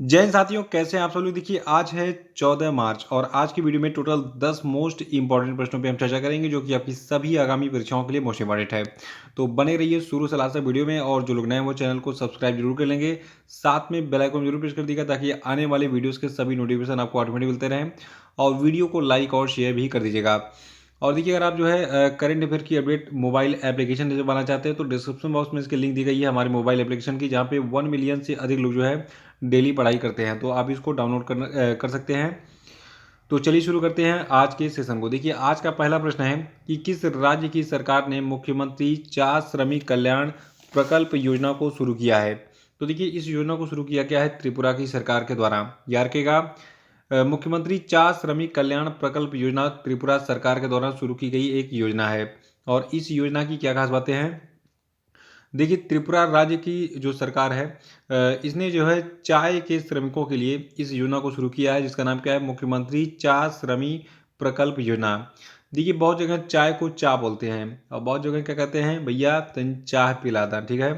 जय हिंद साथियों, कैसे हैं आप सब लोग। देखिए, आज है 14 मार्च और आज की वीडियो में टोटल 10 मोस्ट इंपॉर्टेंट प्रश्नों पे हम चर्चा करेंगे जो कि आपकी सभी आगामी परीक्षाओं के लिए मोस्ट इंपॉर्टेंट है। तो बने रहिए शुरू से लास्ट तक वीडियो में, और जो लोग नए हैं वो चैनल को सब्सक्राइब जरूर कर लेंगे। साथ में बेल आइकन जरूर प्रेस कर दीजिएगा ताकि आने वाले वीडियोज़ के सभी नोटिफिकेशन आपको ऑटोमेटिक मिलते रहें, और वीडियो को लाइक और शेयर भी कर दीजिएगा। और देखिए, अगर आप जो है करंट अफेयर की अपडेट मोबाइल एप्लीकेशन से बनाना चाहते हैं तो डिस्क्रिप्शन बॉक्स में इसकी लिंक दी गई है हमारे मोबाइल एप्लीकेशन की, जहाँ पे 1 मिलियन से अधिक लोग जो है डेली पढ़ाई करते हैं, तो आप इसको डाउनलोड कर सकते हैं। तो चलिए शुरू करते हैं आज के सेशन को। देखिए, आज का पहला प्रश्न है कि किस राज्य की सरकार ने मुख्यमंत्री चार श्रमिक कल्याण प्रकल्प योजना को शुरू किया है। तो देखिए, इस योजना को शुरू किया गया है त्रिपुरा की सरकार के द्वारा। याद रखिएगा, मुख्यमंत्री चार श्रमिक कल्याण प्रकल्प योजना त्रिपुरा सरकार के द्वारा शुरू की गई एक योजना है। और इस योजना की क्या खास बातें हैं। देखिए, त्रिपुरा राज्य की जो सरकार है, इसने जो है चाय के श्रमिकों के लिए इस योजना को शुरू किया है, जिसका नाम क्या है, मुख्यमंत्री चाय श्रमिक प्रकल्प योजना। देखिए, बहुत जगह चाय को चा बोलते हैं और बहुत जगह क्या कहते हैं, भैया तन चाय पिलादा, ठीक है।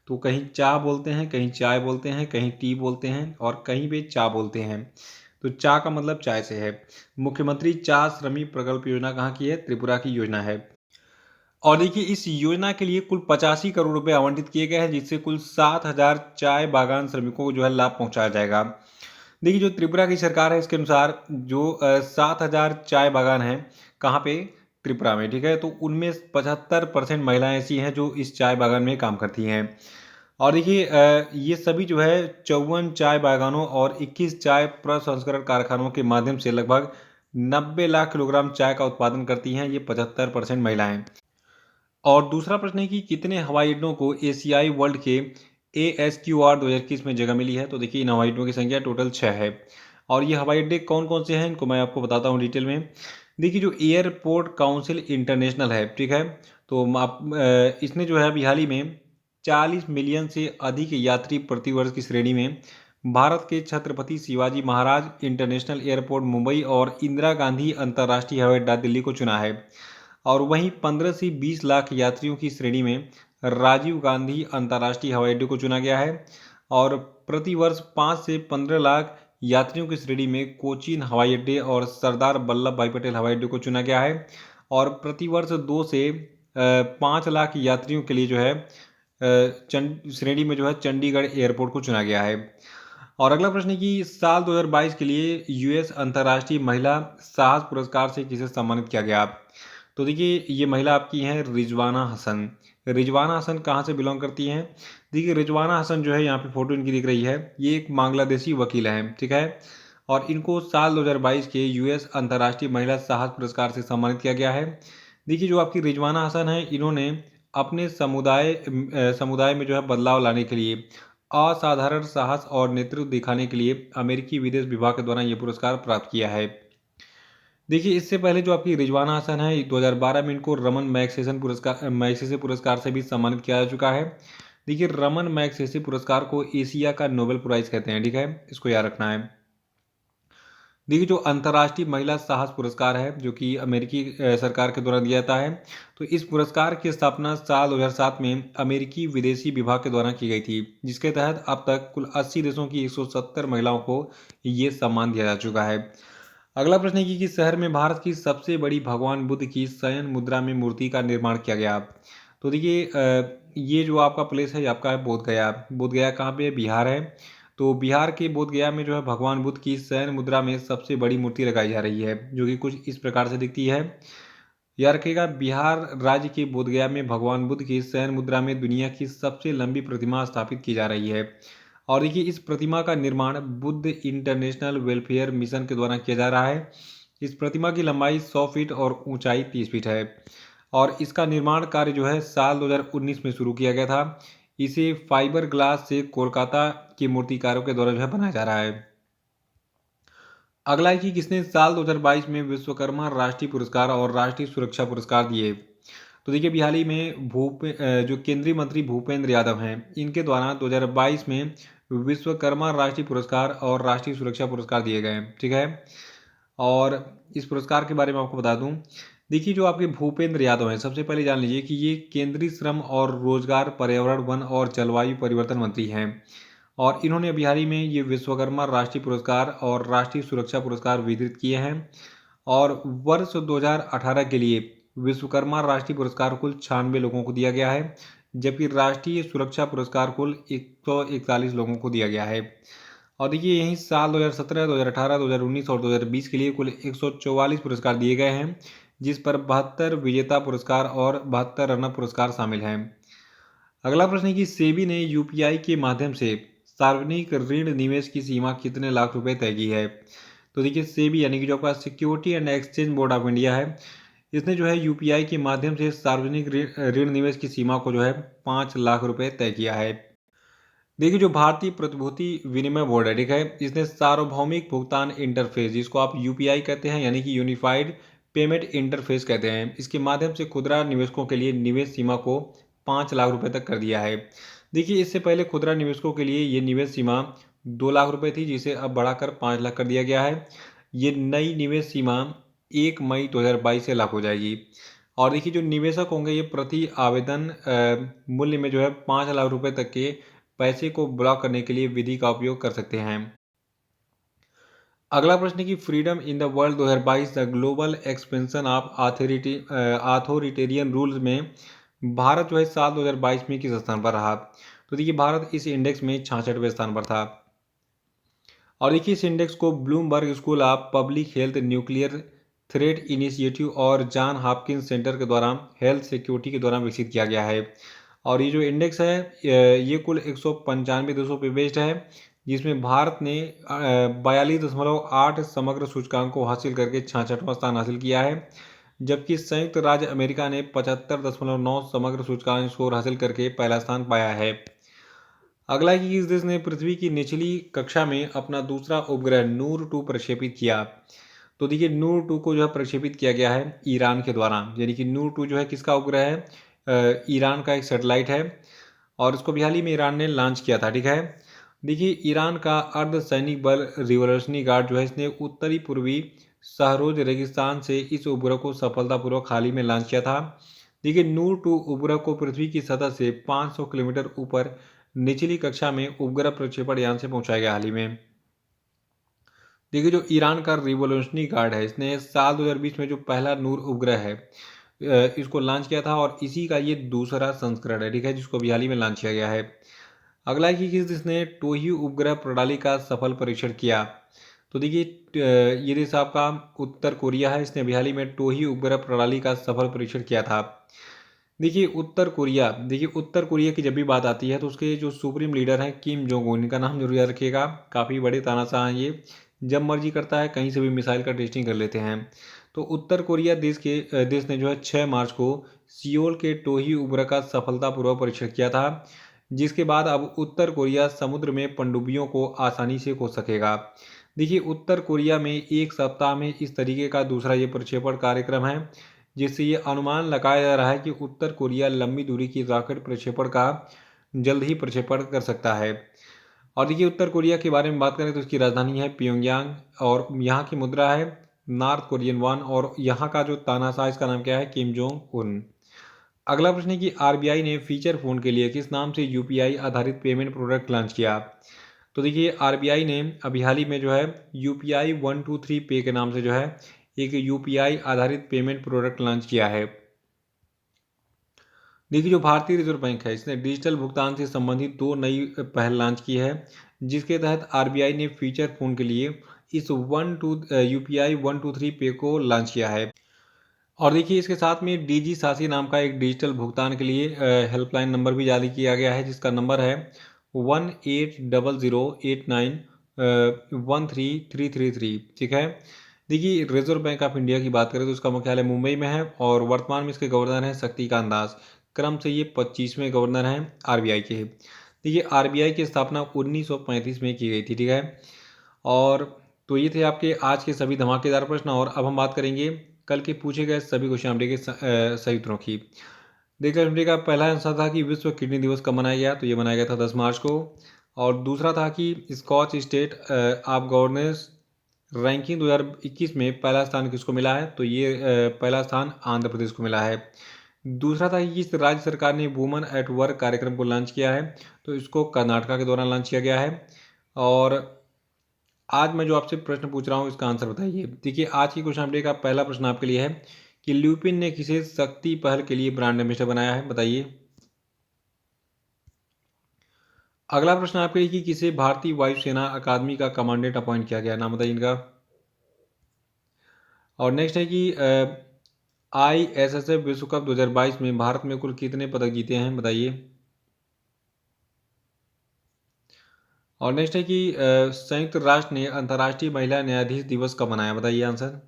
तो कहीं चा बोलते हैं, कहीं चाय बोलते हैं, कहीं टी बोलते हैं और कहीं पे चा बोलते हैं। तो चा का मतलब चाय से है। मुख्यमंत्री चाय श्रमिक प्रकल्प योजना कहाँ की है, त्रिपुरा की योजना है। और देखिए, इस योजना के लिए कुल 85 करोड़ रुपए आवंटित किए गए हैं, जिससे कुल 7,000 चाय बागान श्रमिकों को जो है लाभ पहुंचाया जाएगा। देखिए, जो त्रिपुरा की सरकार है इसके अनुसार जो 7,000 चाय बागान हैं, कहाँ पे, त्रिपुरा में, ठीक है। तो उनमें 75% महिलाएं ऐसी हैं जो इस चाय बागान में काम करती हैं। और देखिए, ये सभी जो है 54 चाय बागानों और 21 चाय प्रसंस्करण कारखानों के माध्यम से लगभग 90 लाख किलोग्राम चाय का उत्पादन करती हैं, ये 75% महिलाएं। और दूसरा प्रश्न है कि कितने हवाई अड्डों को एशियाई वर्ल्ड के ASQR 2021 में जगह मिली है। तो देखिए, इन हवाई अड्डों की संख्या टोटल 6 है। और ये हवाई अड्डे कौन कौन से हैं, इनको मैं आपको बताता हूँ डिटेल में। देखिए, जो एयरपोर्ट काउंसिल इंटरनेशनल है, ठीक है। तो इसने जो है अभी हाल ही में 40 मिलियन से अधिक यात्री प्रति वर्ष की श्रेणी में भारत के छत्रपति शिवाजी महाराज इंटरनेशनल एयरपोर्ट मुंबई और इंदिरा गांधी अंतर्राष्ट्रीय हवाई अड्डा दिल्ली को चुना है। और वहीं 15 से 20 लाख यात्रियों की श्रेणी में राजीव गांधी अंतर्राष्ट्रीय हवाई अड्डे को चुना गया है। और प्रति वर्ष 5 से 15 लाख यात्रियों की श्रेणी में कोचीन हवाई अड्डे और सरदार वल्लभ भाई पटेल हवाई अड्डे को चुना गया है। और प्रति वर्ष 2 से 5 लाख यात्रियों के लिए जो है श्रेणी में जो है चंडीगढ़ एयरपोर्ट को चुना गया है। और अगला प्रश्न है कि साल 2022 के लिए यूएस अंतर्राष्ट्रीय महिला साहस पुरस्कार से किसे सम्मानित किया गया। तो देखिए, ये महिला आपकी हैं रिजवाना हसन। रिजवाना हसन कहाँ से बिलोंग करती हैं। देखिए, रिजवाना हसन जो है, यहाँ पे फोटो इनकी दिख रही है, ये एक बांग्लादेशी वकील हैं, ठीक है। और इनको साल 2022 के यूएस अंतर्राष्ट्रीय महिला साहस पुरस्कार से सम्मानित किया गया है। देखिए, जो आपकी रिजवाना हसन है, इन्होंने अपने समुदाय में जो है बदलाव लाने के लिए असाधारण साहस और नेतृत्व दिखाने के लिए अमेरिकी विदेश विभाग के द्वारा ये पुरस्कार प्राप्त किया है। देखिए, इससे पहले जो आपकी रिजवाना हसन है, 2012 में इनको रमन मैग्सेसे पुरस्कार से भी सम्मानित किया जा चुका है। देखिए, रमन मैग्सेसे पुरस्कार को एशिया का नोबेल प्राइज कहते हैं, ठीक है, इसको याद रखना है। देखिए, जो अंतर्राष्ट्रीय महिला साहस पुरस्कार है जो कि अमेरिकी सरकार के द्वारा दिया जाता है, तो इस पुरस्कार की स्थापना साल 2007 में अमेरिकी विदेशी विभाग के द्वारा की गई थी, जिसके तहत अब तक कुल 80 देशों की 170 महिलाओं को ये सम्मान दिया जा चुका है। अगला प्रश्न है कि किस शहर में भारत की सबसे बड़ी भगवान बुद्ध की शयन मुद्रा में मूर्ति का निर्माण किया गया। तो देखिए, ये जो आपका प्लेस है, ये आपका है बोध गया। बोध गया कहाँ पे है, बिहार है। तो बिहार के बोध गया में जो है भगवान बुद्ध की शयन मुद्रा में सबसे बड़ी मूर्ति लगाई जा रही है, जो कि कुछ इस प्रकार से दिखती है। याद रखिएगा, बिहार राज्य के बोध गया में भगवान बुद्ध की शयन मुद्रा में दुनिया की सबसे लंबी प्रतिमा स्थापित की जा रही है। और देखिए, इस प्रतिमा का निर्माण बुद्ध इंटरनेशनल वेलफेयर मिशन के द्वारा किया जा रहा है। इस प्रतिमा की लंबाई 100 फीट और ऊंचाई 30 फीट है। और इसका निर्माण कार्य जो है साल 2019 में शुरू किया गया था। इसे फाइबर ग्लास से कोलकाता के मूर्तिकारों के द्वारा जो है बनाया जा रहा है। अगला है कि किसने साल 2022 में विश्वकर्मा राष्ट्रीय पुरस्कार और राष्ट्रीय सुरक्षा पुरस्कार दिए। तो देखिए, अभी हाल ही में जो केंद्रीय मंत्री भूपेंद्र यादव हैं, इनके द्वारा 2022 में विश्वकर्मा राष्ट्रीय पुरस्कार और राष्ट्रीय सुरक्षा पुरस्कार दिए गए हैं, ठीक है। और इस पुरस्कार के बारे में आपको बता दूं। देखिए, जो आपके भूपेंद्र यादव हैं, सबसे पहले जान लीजिए कि ये केंद्रीय श्रम और रोजगार, पर्यावरण, वन और जलवायु परिवर्तन मंत्री हैं। और इन्होंने अभी हाल ही में ये विश्वकर्मा राष्ट्रीय पुरस्कार और राष्ट्रीय सुरक्षा पुरस्कार वितरित किए हैं। और वर्ष 2018 के लिए विश्वकर्मा राष्ट्रीय पुरस्कार कुल 96 लोगों को दिया गया है, जबकि राष्ट्रीय सुरक्षा पुरस्कार कुल 141 लोगों को दिया गया है। और देखिए यहीं साल 2017, 2018, 2019 और 2020 के लिए कुल 144 पुरस्कार दिए गए हैं, जिस पर 72 विजेता पुरस्कार और 72 रनअप पुरस्कार शामिल हैं। अगला प्रश्न है कि सेबी ने यूपीआई के माध्यम से सार्वजनिक ऋण निवेश की सीमा कितने लाख रुपए तय की है। तो देखिए सेबी यानी कि जो आपका security and exchange board of India है, इसने जो है यूपीआई के माध्यम से सार्वजनिक ऋण निवेश की सीमा को जो है 5 लाख रुपए तय किया है। देखिए जो भारतीय प्रतिभूति विनिमय बोर्ड है, ठीक है, इसने सार्वभौमिक भुगतान इंटरफेस, जिसको आप यूपीआई कहते हैं यानी कि यूनिफाइड पेमेंट इंटरफेस कहते हैं, इसके माध्यम से खुदरा निवेशकों के लिए निवेश सीमा को 5 लाख रुपए तक कर दिया है। देखिए इससे पहले खुदरा निवेशकों के लिए ये निवेश सीमा 2 लाख रुपए थी, जिसे अब बढ़ाकर 5 लाख कर दिया गया है। ये नई निवेश सीमा 1 मई 2022 से लागू हो जाएगी। और देखिए जो निवेशक होंगे ये प्रति आवेदन मूल्य में जो है 5 लाख रुपए तक के पैसे को ब्लॉक करने के लिए विधि का उपयोग कर सकते हैं। अगला प्रश्न है कि freedom in the world 2022 the global expansion of authoritarian rules में भारत जो है साल 2022 में किस स्थान पर रहा। तो देखिए भारत इस इंडेक्स में 66वें स्थान पर था। और देखिए इस इंडेक्स को Bloomberg school of public health, nuclear threat initiative और जॉन हॉपकिंस सेंटर के द्वारा हेल्थ सिक्योरिटी के दौरान विकसित किया गया है। और ये जो इंडेक्स है ये कुल 195 देशों पे बेस्ड है, जिसमें भारत ने 42.8 समग्र सूचकांक को हासिल करके 66वां स्थान हासिल किया है, जबकि संयुक्त राज्य अमेरिका ने 75.9 समग्र सूचकांक स्कोर हासिल करके पहला स्थान पाया है। अगला है कि किस देश ने पृथ्वी की निचली कक्षा में अपना दूसरा उपग्रह नूर 2 प्रक्षेपित किया। तो देखिए नूर 2 को जो है प्रक्षेपित किया गया है ईरान के द्वारा, यानी कि नूर 2 जो है किसका उपग्रह है, ईरान का एक सैटेलाइट है और इसको भी हाल ही में ईरान ने लॉन्च किया था, ठीक है। देखिए ईरान का अर्ध सैनिक बल रिवोल्यूशनरी गार्ड जो है इसने उत्तरी पूर्वी सहरोज रेगिस्तान से इस उपग्रह को सफलतापूर्वक हाल ही में लॉन्च किया था। देखिए नूर 2 उपग्रह को पृथ्वी की सतह से 500 किलोमीटर ऊपर निचली कक्षा में उपग्रह प्रक्षेपण यान से पहुंचाया गया हाल ही में। देखिए जो ईरान का रिवोल्यूशनरी गार्ड है, इसने साल 2020 में जो पहला नूर उपग्रह है इसको लॉन्च किया था और इसी का ये दूसरा संस्करण है, ठीक है, जिसको अभी हाल ही में लॉन्च किया गया है। अगला है कि किस देश ने टोही उपग्रह प्रणाली का सफल परीक्षण किया। तो देखिए ये देश आपका उत्तर कोरिया है, इसने अभी हाल ही में टोही उपग्रह प्रणाली का सफल परीक्षण किया था। देखिए उत्तर कोरिया की जब भी बात आती है तो उसके जो सुप्रीम लीडर हैं किम जोंग उन, इनका नाम जरूर याद रखिएगा, काफ़ी बड़े तानाशाह हैं ये, जब मर्जी करता है कहीं से भी मिसाइल का टेस्टिंग कर लेते हैं। तो उत्तर कोरिया देश ने जो है 6 मार्च को सियोल के टोही उपग्रह का सफलतापूर्वक परीक्षण किया था, जिसके बाद अब उत्तर कोरिया समुद्र में पनडुब्बियों को आसानी से खोज सकेगा। देखिए उत्तर कोरिया में एक सप्ताह में इस तरीके का दूसरा ये प्रक्षेपण कार्यक्रम है, जिससे ये अनुमान लगाया जा रहा है कि उत्तर कोरिया लंबी दूरी की रॉकेट प्रक्षेपण का जल्द ही प्रक्षेपण कर सकता है। और देखिए उत्तर कोरिया के बारे में बात करें तो इसकी राजधानी है प्योंगयांग और यहाँ की मुद्रा है नॉर्थ कोरियन वन और यहाँ का जो तानाशाह इसका नाम क्या है, किम जोंग उन। अगला प्रश्न है कि आरबीआई ने फीचर फोन के लिए किस नाम से यूपीआई आधारित पेमेंट प्रोडक्ट लॉन्च किया। तो देखिए आरबीआई ने अभी हाल ही में जो है यूपीआई 123 पे के नाम से जो है एक यूपीआई आधारित पेमेंट प्रोडक्ट लॉन्च किया है। देखिए जो भारतीय रिजर्व बैंक है इसने डिजिटल भुगतान से संबंधित 2 नई पहल लॉन्च की है, जिसके तहत आरबीआई ने फीचर फोन के लिए इस यूपीआई 123 पे को लॉन्च किया है। और देखिए इसके साथ में डीजी सासी नाम का एक डिजिटल भुगतान के लिए हेल्पलाइन नंबर भी जारी किया गया है, जिसका नंबर है 1800891333, ठीक है। देखिए रिजर्व बैंक ऑफ इंडिया की बात करें तो इसका मुख्यालय मुंबई में है और वर्तमान में इसके गवर्नर हैं शक्तिकांत दास, क्रम से ये 25वें गवर्नर हैं आरबीआई के। देखिए आरबीआई की स्थापना 1935 में की गई थी, ठीक है। और तो ये थे आपके आज के सभी धमाकेदार प्रश्न और अब हम बात करेंगे कल के पूछे गए सभी क्वेश्चन के सही उत्तरों की। देखिए का पहला आंसर था कि विश्व किडनी दिवस कब मनाया गया, तो ये मनाया गया था 10 मार्च को। और दूसरा था कि Skoch state of governance ranking 2021 में पहला स्थान किसको मिला है, तो ये पहला स्थान आंध्र प्रदेश को मिला है। दूसरा था कि किस राज्य सरकार ने वुमेन एट वर्क कार्यक्रम को लॉन्च किया है, तो इसको कर्नाटका के दौरान लॉन्च किया गया है। और आज मैं जो आपसे प्रश्न पूछ रहा हूँ इसका आंसर बताइए। देखिए आज की क्वेश्चन अपडेट का पहला प्रश्न आपके लिए है कि ल्यूपिन ने किसे शक्ति पहल के लिए ब्रांड एम्बेसडर बनाया है, बताइए। अगला प्रश्न आपके लिए कि किसे भारतीय वायुसेना अकादमी का कमांडेंट अपॉइंट किया गया, नाम बताइए इनका। और नेक्स्ट है कि ISSF विश्व कप 2022 में भारत में कुल कितने पदक जीते हैं, बताइए। और नेक्स्ट है कि संयुक्त राष्ट्र ने अंतर्राष्ट्रीय महिला न्यायाधीश दिवस कब मनाया, बताइए आंसर।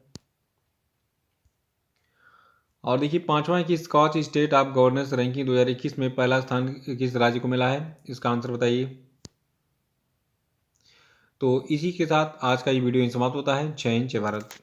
और देखिए पांचवा है कि Skoch state of governance ranking 2021 में पहला स्थान किस राज्य को मिला है, इसका आंसर बताइए। तो इसी के साथ आज का ये वीडियो समाप्त होता है। जय हिंद, जय भारत।